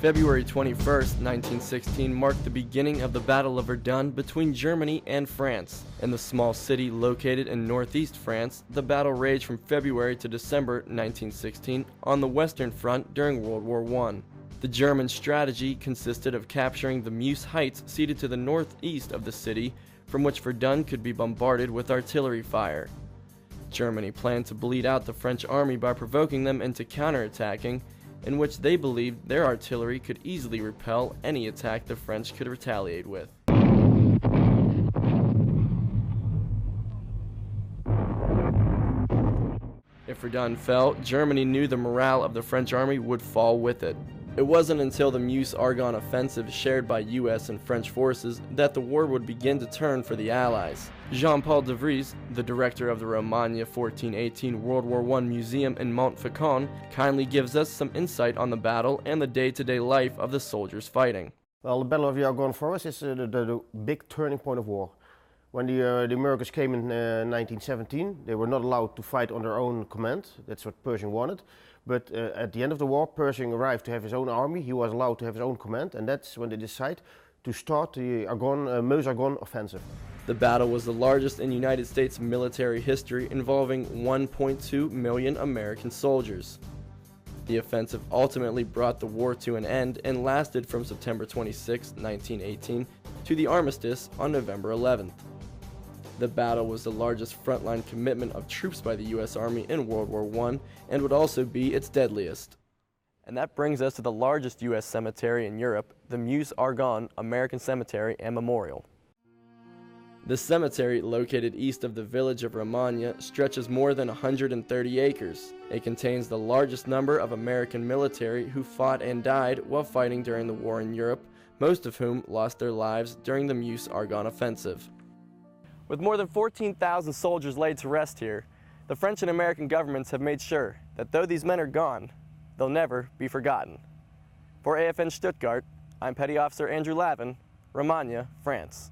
February 21st, 1916 marked the beginning of the Battle of Verdun between Germany and France. In the small city located in northeast France, the battle raged from February to December 1916 on the Western Front during World War I. The German strategy consisted of capturing the Meuse Heights seated to the northeast of the city, from which Verdun could be bombarded with artillery fire. Germany planned to bleed out the French army by provoking them into counterattacking, in which they believed their artillery could easily repel any attack the French could retaliate with. If Verdun fell, Germany knew the morale of the French army would fall with it. It wasn't until the Meuse-Argonne offensive shared by US and French forces that the war would begin to turn for the Allies. Jean-Paul de Vries, the director of the Romagna 1418 World War I Museum in Montfaucon, kindly gives us some insight on the battle and the day-to-day life of the soldiers fighting. Well, the Battle of the Argonne Forest is the big turning point of war. When the Americans came in 1917, they were not allowed to fight on their own command. That's what Pershing wanted. But at the end of the war, Pershing arrived to have his own army. He was allowed to have his own command, and that's when they decided to start the Meuse-Argonne offensive. The battle was the largest in United States military history, involving 1.2 million American soldiers. The offensive ultimately brought the war to an end and lasted from September 26, 1918 to the armistice on November 11th. The battle was the largest frontline commitment of troops by the U.S. Army in World War I and would also be its deadliest. And that brings us to the largest U.S. cemetery in Europe, the Meuse-Argonne American Cemetery and Memorial. The cemetery, located east of the village of Romagna, stretches more than 130 acres. It contains the largest number of American military who fought and died while fighting during the war in Europe, most of whom lost their lives during the Meuse-Argonne offensive. With more than 14,000 soldiers laid to rest here, the French and American governments have made sure that though these men are gone, they'll never be forgotten. For AFN Stuttgart, I'm Petty Officer Andrew Lavin, Romagna, France.